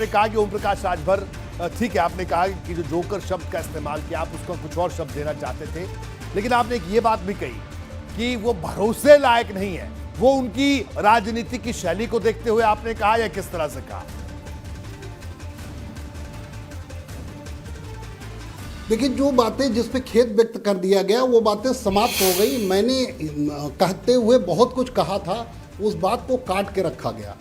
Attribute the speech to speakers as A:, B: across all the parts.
A: कहा कि ओम प्रकाश राजभर, ठीक है, आपने कहा कि जो जोकर शब्द का इस्तेमाल किया, आप उसका कुछ और शब्द देना चाहते थे, लेकिन आपने एक ये बात भी कही कि वो भरोसे लायक नहीं है। वो उनकी राजनीति की शैली को देखते हुए आपने कहा, या किस तरह से कहा?
B: देखिए, जो बातें जिस पे खेद व्यक्त कर दिया गया वो बातें समाप्त हो गई। मैंने कहते हुए बहुत कुछ कहा था, उस बात को काट के रखा गया।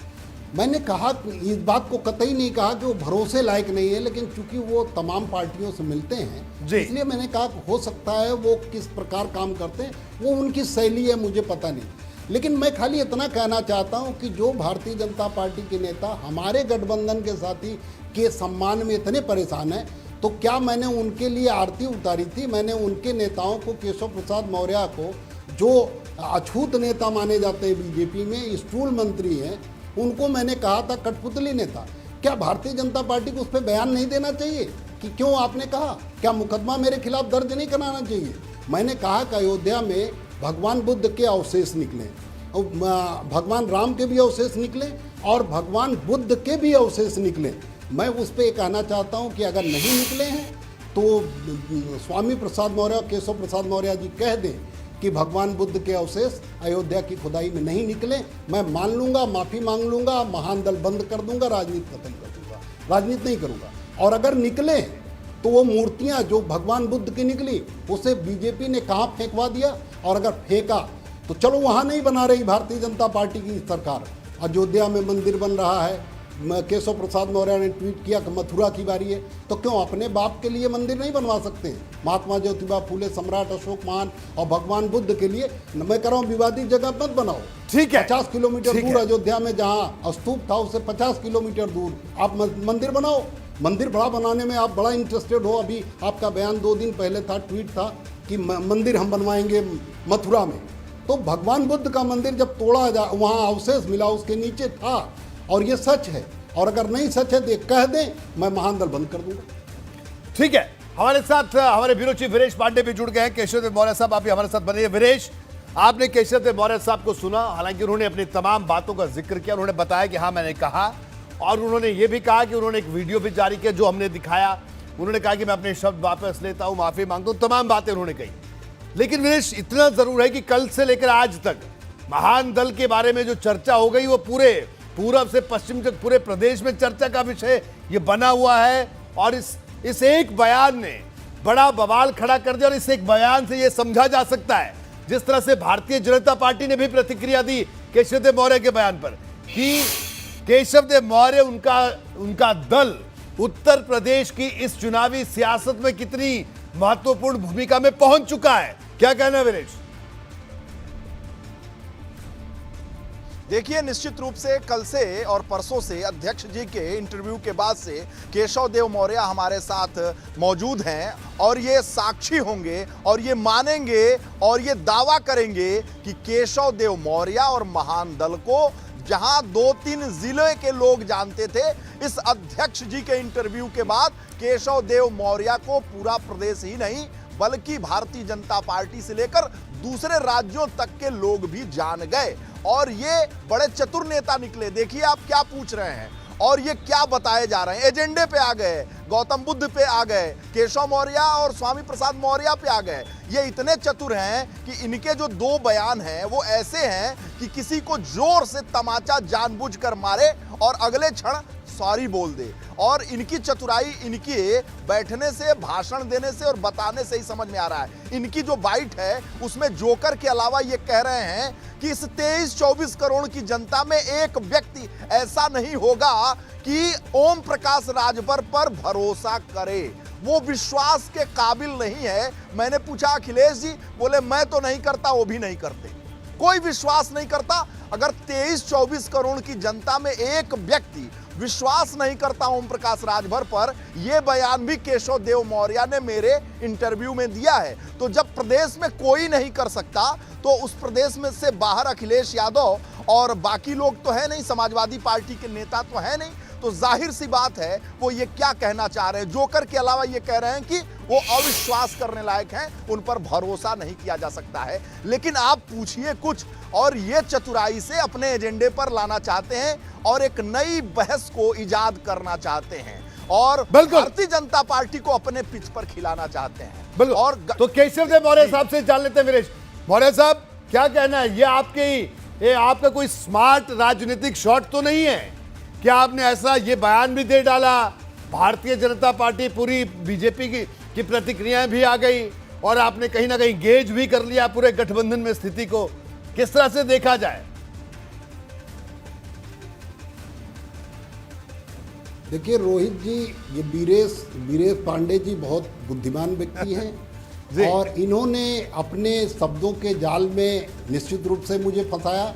B: मैंने कहा, इस बात को कतई नहीं कहा कि वो भरोसे लायक नहीं है, लेकिन चूंकि वो तमाम पार्टियों से मिलते हैं, इसलिए मैंने कहा हो सकता है वो किस प्रकार काम करते हैं, वो उनकी शैली है, मुझे पता नहीं। लेकिन मैं खाली इतना कहना चाहता हूं कि जो भारतीय जनता पार्टी के नेता हमारे गठबंधन के साथी के सम्मान में इतने परेशान हैं, तो क्या मैंने उनके लिए आरती उतारी थी? मैंने उनके नेताओं को, केशव प्रसाद मौर्य को, जो अछूत नेता माने जाते हैं बीजेपी में, स्टूल मंत्री हैं, उनको मैंने कहा था कठपुतली नेता। क्या भारतीय जनता पार्टी को उस पर बयान नहीं देना चाहिए कि क्यों आपने कहा? क्या मुकदमा मेरे खिलाफ दर्ज नहीं कराना चाहिए? मैंने कहा कि अयोध्या में भगवान बुद्ध के अवशेष निकले, भगवान राम के भी अवशेष निकले और भगवान बुद्ध के भी अवशेष निकले। मैं उस पर कहना चाहता हूं कि अगर नहीं निकले हैं तो स्वामी प्रसाद मौर्य, केशव प्रसाद मौर्य जी कह दें कि भगवान बुद्ध के अवशेष अयोध्या की खुदाई में नहीं निकले। मैं मान लूंगा, माफ़ी मांग लूंगा, महान दल बंद कर दूंगा, राजनीति खत्म कर दूंगा, राजनीति नहीं करूंगा। और अगर निकले तो वो मूर्तियां जो भगवान बुद्ध की निकली, उसे बीजेपी ने कहाँ फेंकवा दिया? और अगर फेंका तो चलो, वहाँ नहीं बना रही भारतीय जनता पार्टी की सरकार। अयोध्या में मंदिर बन रहा है, केशव प्रसाद मौर्य ने ट्वीट किया कि मथुरा की बारी है, तो क्यों अपने बाप के लिए मंदिर नहीं बनवा सकते? महात्मा ज्योतिबा फूले, सम्राट अशोक महान और भगवान बुद्ध के लिए मैं कह रहा हूँ विवादित जगह मत बनाओ।
A: ठीक है,
B: 50 किलोमीटर दूर अयोध्या में जहाँ स्तूप था, उससे 50 किलोमीटर दूर आप मंदिर बनाओ। मंदिर बड़ा बनाने में आप बड़ा इंटरेस्टेड हो। अभी आपका बयान 2 दिन पहले था, ट्वीट था कि मंदिर हम बनवाएंगे मथुरा में। तो भगवान बुद्ध का मंदिर जब तोड़ा जा, वहाँ अवशेष मिला, उसके नीचे था, और ये सच है। और अगर नहीं सच है तो कह दें, मैं महान दल बंद कर दूंगा।
A: ठीक है, हमारे साथ हमारे ब्यूरो चीफ वीरेश पांडे भी जुड़ गए हैं। केशव देव मौर्य साहब, आप भी हमारे साथ बने। वीरेश, आपने केशव देव मौर्य साहब को सुना, हालांकि उन्होंने अपनी तमाम बातों का जिक्र किया। उन्होंने बताया कि हाँ मैंने कहा, और उन्होंने ये भी कहा कि उन्होंने एक वीडियो भी जारी किया जो हमने दिखाया। उन्होंने कहा कि मैं अपने शब्द वापस लेता हूं, माफी मांगता हूं, तमाम बातें उन्होंने कही। लेकिन वीरेश, इतना जरूर है कि कल से लेकर आज तक महान दल के बारे में जो चर्चा हो गई, वो पूरे पूर्व से पश्चिम तक पूरे प्रदेश में चर्चा का विषय ये बना हुआ है। और इस एक बयान ने बड़ा बवाल खड़ा कर दिया। और इस एक बयान से ये समझा जा सकता है, जिस तरह से भारतीय जनता पार्टी ने भी प्रतिक्रिया दी केशव देव मौर्य के बयान पर, कि केशव देव मौर्य, उनका दल उत्तर प्रदेश की इस चुनावी सियासत में कितनी महत्वपूर्ण भूमिका में पहुंच चुका है। क्या कहना वीरेश?
C: देखिए, निश्चित रूप से कल से और परसों से अध्यक्ष जी के इंटरव्यू के बाद से केशव देव मौर्य हमारे साथ मौजूद हैं, और ये साक्षी होंगे और ये मानेंगे और ये दावा करेंगे कि केशव देव मौर्य और महान दल को जहां 2-3 जिले के लोग जानते थे, इस अध्यक्ष जी के इंटरव्यू के बाद केशव देव मौर्य को पूरा प्रदेश ही नहीं बल्कि भारतीय जनता पार्टी से लेकर दूसरे राज्यों तक के लोग भी जान गए। और ये बड़े चतुर नेता निकले। देखिए आप क्या पूछ रहे हैं और ये क्या बताए जा रहे हैं। एजेंडे पे आ गए, गौतम बुद्ध पे आ गए, केशव मौर्य और स्वामी प्रसाद मौर्य पे आ गए। ये इतने चतुर हैं कि इनके जो 2 बयान हैं वो ऐसे हैं कि किसी को जोर से तमाचा जानबूझकर मारे और अगले क्षण सॉरी बोल दे। और इनकी चतुराई इनके बैठने से, भाषण देने से और बताने से ही समझ में आ रहा है। इनकी जो बाइट है उसमें जोकर के अलावा ये कह रहे हैं कि इस 23-24 करोड़ की जनता में एक व्यक्ति ऐसा नहीं होगा कि ओम प्रकाश राजभर पर भरोसा करे, वो विश्वास के काबिल नहीं है। मैंने पूछा अखिलेश जी, बोले मैं तो नहीं करता, वो भी नहीं करते, कोई विश्वास नहीं करता। अगर 23-24 करोड़ की जनता में एक व्यक्ति विश्वास नहीं करता ओम प्रकाश राजभर पर, यह बयान भी केशव देव मौर्य ने मेरे इंटरव्यू में दिया है। तो जब प्रदेश में कोई नहीं कर सकता, तो उस प्रदेश में से बाहर अखिलेश यादव और बाकी लोग तो है नहीं, समाजवादी पार्टी के नेता तो है नहीं, तो जाहिर सी बात है वो ये क्या कहना चाह रहे हैं। जोकर के अलावा ये कह रहे हैं कि वो अविश्वास करने लायक हैं, उन पर भरोसा नहीं किया जा सकता है। लेकिन आप पूछिए कुछ और ये चतुराई से अपने एजेंडे पर लाना चाहते हैं और एक नई बहस को इजाद करना चाहते हैं और भारतीय जनता पार्टी को अपने पिच पर खिलाना चाहते हैं।
A: बिल्कुल।
C: और
A: तो केशव देव मौर्य साहब से जान लेते हैं। वीरेश मौर्य साहब, क्या कहना है, ये आपका कोई स्मार्ट राजनीतिक शॉट तो नहीं है? क्या आपने ऐसा ये बयान भी दे डाला, भारतीय जनता पार्टी पूरी बीजेपी की प्रतिक्रियाएं भी आ गई और आपने कहीं ना कहीं गेज भी कर लिया पूरे गठबंधन में स्थिति को? किस तरह से देखा जाए?
B: देखिए रोहित जी, ये वीरेश पांडे जी बहुत बुद्धिमान व्यक्ति हैं और इन्होंने अपने शब्दों के जाल में निश्चित रूप से मुझे फंसाया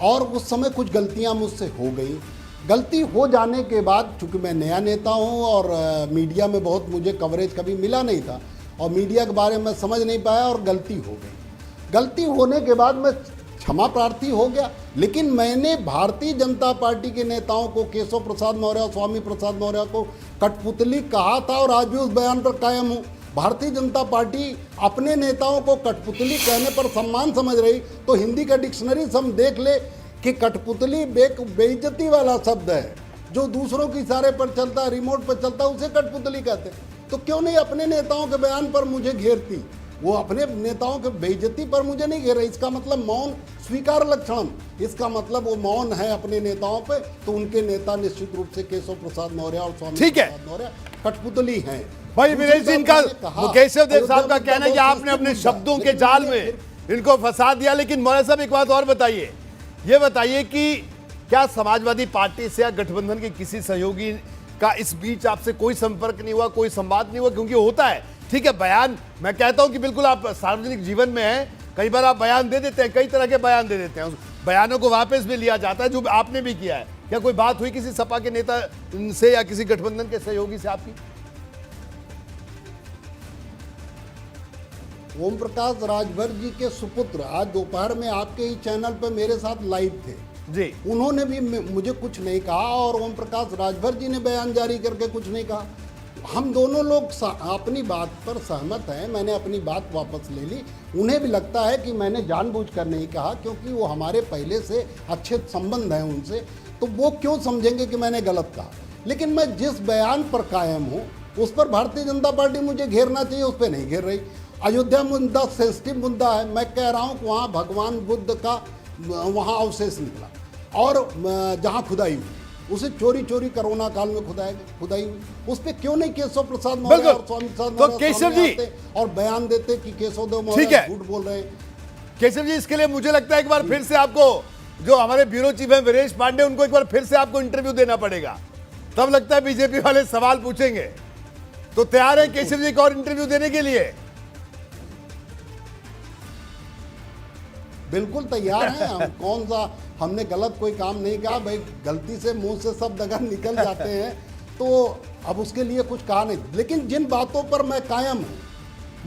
B: और उस समय कुछ गलतियां मुझसे हो गई। गलती हो जाने के बाद, चूंकि मैं नया नेता हूं और मीडिया में बहुत मुझे कवरेज कभी मिला नहीं था और मीडिया के बारे में समझ नहीं पाया और गलती हो गई। गलती होने के बाद मैं क्षमा प्रार्थी हो गया, लेकिन मैंने भारतीय जनता पार्टी के नेताओं को, केशव प्रसाद मौर्य और स्वामी प्रसाद मौर्य को कठपुतली कहा था और आज भी उस बयान पर कायम हूँ। भारतीय जनता पार्टी अपने नेताओं को कठपुतली कहने पर सम्मान समझ रही तो हिंदी का डिक्शनरी से हम देख ले कि कठपुतली बेइज्जती वाला शब्द है, जो दूसरों की इशारे पर चलता है, रिमोट पर चलता है, उसे कठपुतली कहते हैं। तो क्यों नहीं अपने नेताओं के बयान पर मुझे घेरती? वो अपने नेताओं के बेइज्जती पर मुझे नहीं घेर रही। इसका मतलब मौन स्वीकार लक्षणम, इसका मतलब वो मौन है अपने नेताओं पे, तो उनके नेता निश्चित रूप से केशव प्रसाद मौर्य और स्वामी प्रसाद मौर्य कठपुतली हैं।
A: भाई वीरेश जी, इनका केशव देव साहब का कहना है कि आपने अपने शब्दों के जाल में इनको फंसा दिया। लेकिन मौर्य साहब एक बात और बताइए, ये बताइए कि क्या समाजवादी पार्टी से या गठबंधन के किसी सहयोगी का इस बीच आपसे कोई संपर्क नहीं हुआ, कोई संवाद नहीं हुआ? क्योंकि होता है, ठीक है, बयान मैं कहता हूं कि बिल्कुल आप सार्वजनिक जीवन में हैं, कई बार आप बयान दे देते हैं, कई तरह के बयान दे देते हैं, उस बयानों को वापस भी लिया जाता है, जो आपने भी किया है। क्या कोई बात हुई किसी सपा के नेता से या किसी गठबंधन के सहयोगी से आपकी?
B: ओम प्रकाश राजभर जी के सुपुत्र आज दोपहर में आपके ही चैनल पर मेरे साथ लाइव थे
A: जी।
B: उन्होंने भी मुझे कुछ नहीं कहा और ओम प्रकाश राजभर जी ने बयान जारी करके कुछ नहीं कहा। हम दोनों लोग अपनी बात पर सहमत हैं। मैंने अपनी बात वापस ले ली। उन्हें भी लगता है कि मैंने जानबूझकर नहीं कहा, क्योंकि वो हमारे पहले से अच्छे संबंध हैं उनसे, तो वो क्यों समझेंगे कि मैंने गलत कहा। लेकिन मैं जिस बयान पर कायम हूँ उस पर भारतीय जनता पार्टी मुझे घेरना चाहिए, उस पर नहीं घेर रही। अयोध्या मुद्दा सेंसिटिव मुद्दा है। मैं कह रहा हूँ कि वहाँ भगवान बुद्ध का वहाँ अवशेष निकला और जहाँ खुदाई हुई उसे चोरी कोरोना काल में खुदाई हुई, उस पर क्यों नहीं केशव प्रसाद मौर्य और स्वामी प्रसाद
A: तो केशव जी
B: और बयान देते कि केशव देव मौर्य झूठ बोल रहे हैं।
A: केशव जी, इसके लिए मुझे लगता है एक बार फिर से आपको, जो हमारे ब्यूरो चीफ है वीरेश पांडे, उनको एक बार फिर से आपको इंटरव्यू देना पड़ेगा, तब लगता है बीजेपी वाले सवाल पूछेंगे। तो तैयार है केशव जी को और इंटरव्यू देने के लिए?
B: बिल्कुल तैयार हैं हम। कौन सा हमने गलत कोई काम नहीं कहा भाई, गलती से मुंह से शब्द अगर निकल जाते हैं तो अब उसके लिए कुछ कहा नहीं। लेकिन जिन बातों पर मैं कायम हूँ,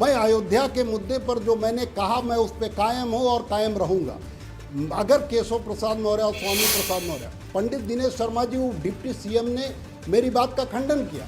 B: मैं अयोध्या के मुद्दे पर जो मैंने कहा मैं उस पर कायम हूँ और कायम रहूँगा। अगर केशव प्रसाद मौर्य और स्वामी प्रसाद मौर्य, पंडित दिनेश शर्मा जी वो डिप्टी सीएम ने मेरी बात का खंडन किया,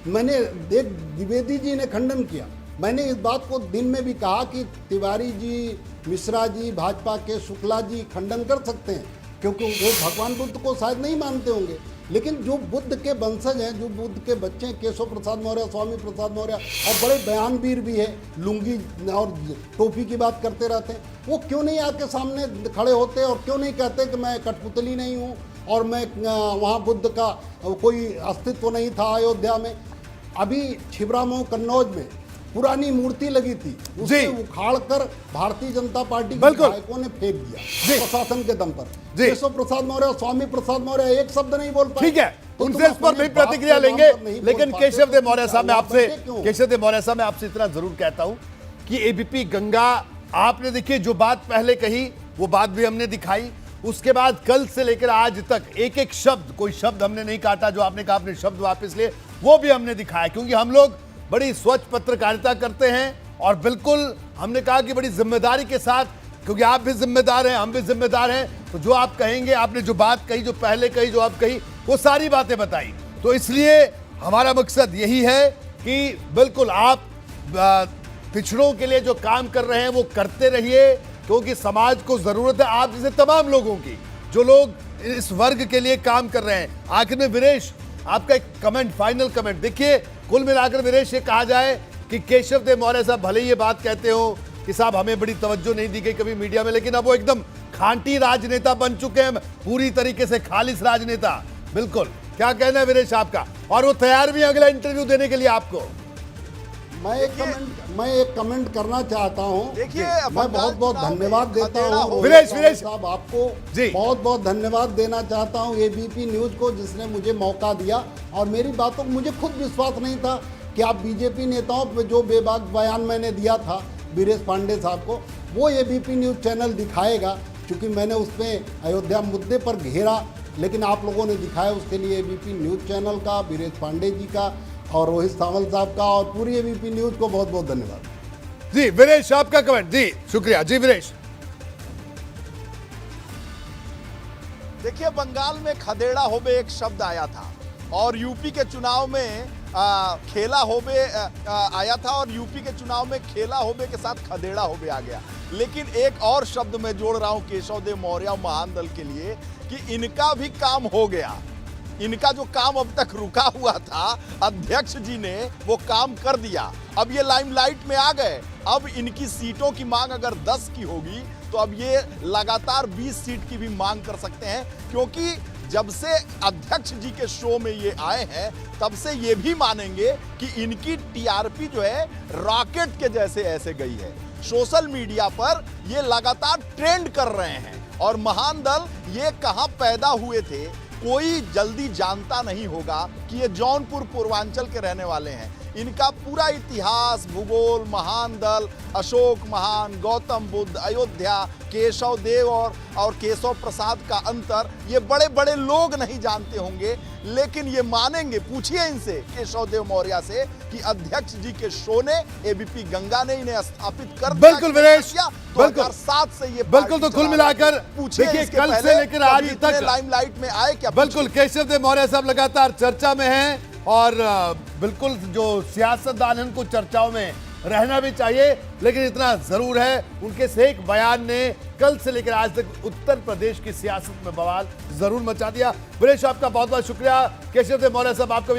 B: मैंने द्विवेदी जी ने खंडन किया। मैंने इस बात को दिन में भी कहा कि तिवारी जी, मिश्रा जी, भाजपा के शुक्ला जी खंडन कर सकते हैं, क्योंकि वो भगवान बुद्ध को शायद नहीं मानते होंगे, लेकिन जो बुद्ध के वंशज हैं, जो बुद्ध के बच्चे हैं, केशव प्रसाद मौर्य, स्वामी प्रसाद मौर्य, और बड़े बयानवीर भी है, लुंगी और टोपी की बात करते रहते हैं, वो क्यों नहीं आके सामने खड़े होते और क्यों नहीं कहते कि मैं कठपुतली नहीं हूँ और मैं वहाँ बुद्ध का कोई अस्तित्व नहीं था अयोध्या में। अभी छिबरामऊ कन्नौज में पुरानी मूर्ति लगी थी, उसे उखाड़ कर भारतीय जनता पार्टी के विधायकों ने फेंक दिया प्रशासन के दम पर। केशव प्रसाद मौर्य, स्वामी प्रसाद मौर्य एक शब्द नहीं बोल पाए।
A: ठीक है, उनसे इस पर भी प्रतिक्रिया लेंगे, लेकिन केशव देव मौर्य साहब, मैं आपसे इतना जरूर कहता हूं कि एबीपी गंगा, आपने देखिए जो बात पहले कही वो बात भी हमने दिखाई, उसके बाद कल से लेकर आज तक एक एक शब्द, कोई शब्द हमने नहीं काटा, जो आपने कहा आपने शब्द वापस लिए, वो भी हमने दिखाया, क्योंकि हम लोग बड़ी स्वच्छ पत्रकारिता करते हैं और बिल्कुल हमने कहा कि बड़ी जिम्मेदारी के साथ, क्योंकि आप भी जिम्मेदार हैं, हम भी जिम्मेदार हैं, तो जो आप कहेंगे, आपने जो बात कही, जो पहले कही, जो आप कही, वो सारी बातें बताई। तो इसलिए हमारा मकसद यही है कि बिल्कुल आप पिछड़ों के लिए जो काम कर रहे हैं वो करते रहिए, क्योंकि समाज को जरूरत है आप जैसे तमाम लोगों की, जो लोग इस वर्ग के लिए काम कर रहे हैं। आखिर में वीरेश, आपका एक कमेंट, फाइनल कमेंट। देखिए, कुल मिलाकर वीरेश, ये कहा जाए कि केशव देव मौर्य साहब भले ही ये बात कहते हो कि साहब हमें बड़ी तवज्जो नहीं दी गई कभी मीडिया में, लेकिन अब वो एकदम खांटी राजनेता बन चुके हैं, पूरी तरीके से खालिस राजनेता। बिल्कुल, क्या कहना है वीरेश आपका? और वो तैयार भी हैं अगला इंटरव्यू देने के लिए आपको।
B: मैं एक कमेंट करना चाहता हूं।
C: देखिए,
B: मैं बहुत बहुत धन्यवाद देता हूं
A: वीरेश
B: साहब, आपको
A: जी
B: बहुत बहुत धन्यवाद देना चाहता हूं, एबीपी न्यूज को, जिसने मुझे मौका दिया। और मेरी बातों को मुझे खुद विश्वास नहीं था कि आप बीजेपी नेताओं पर जो बेबाक बयान मैंने दिया था वीरेश पांडे साहब को, वो एबीपी न्यूज चैनल दिखाएगा। क्योंकि मैंने उसमें अयोध्या मुद्दे पर घेरा, लेकिन आप लोगों ने दिखाया। उसके लिए एबीपी न्यूज चैनल का, वीरेश पांडे जी का और रोहित सावल साहब का और पूरी एबीपी न्यूज को बहुत बहुत धन्यवाद।
A: जी वीरेश, आपका कमेंट। जी शुक्रिया। जी वीरेश,
C: देखिए, बंगाल में खदेड़ा होबे एक शब्द आया था और यूपी के चुनाव में खेला होबे आया था, और यूपी के चुनाव में खेला होबे के साथ खदेड़ा होबे आ गया। लेकिन एक और शब्द मैं जोड़ रहा हूं केशव देव मौर्य और महान दल के लिए कि इनका भी काम हो गया। इनका जो काम अब तक रुका हुआ था, अध्यक्ष जी ने वो काम कर दिया। अब ये लाइमलाइट में आ गए। अब इनकी सीटों की मांग अगर 10 की होगी तो अब ये लगातार 20 सीट की भी मांग कर सकते हैं, क्योंकि जब से अध्यक्ष जी के शो में ये आए हैं तब से ये भी मानेंगे कि इनकी टीआरपी जो है रॉकेट के जैसे ऐसे गई है। सोशल मीडिया पर ये लगातार ट्रेंड कर रहे हैं। और महान दल ये कहां पैदा हुए थे कोई जल्दी जानता नहीं होगा कि ये जौनपुर पूर्वांचल के रहने वाले हैं। इनका पूरा इतिहास, भूगोल, महान दल, अशोक महान, गौतम बुद्ध, अयोध्या, केशव देव और केशव प्रसाद का अंतर ये बड़े बड़े लोग नहीं जानते होंगे, लेकिन ये मानेंगे। पूछिए इनसे, केशव देव मौर्य से, कि अध्यक्ष जी के शो ने, एबीपी गंगा ने इन्हें स्थापित कर दिया।
A: बिल्कुल वीरेश, बिल्कुल
C: 2007 से ये
A: बिल्कुल। तो कुल मिलाकर देखिए, कल से लेकर आज तक
C: लाइमलाइट में आए क्या?
A: बिल्कुल केशव देव मौर्य साहब लगातार चर्चा में हैं, और बिल्कुल जो सियासतदान हैं उनको चर्चाओं में रहना भी चाहिए। लेकिन इतना जरूर है, उनके से एक बयान ने कल से लेकर आज तक उत्तर प्रदेश की सियासत में बवाल जरूर मचा दिया। वीरेश, आपका बहुत बहुत शुक्रिया। केशव देव मौर्य साहब, आपका भी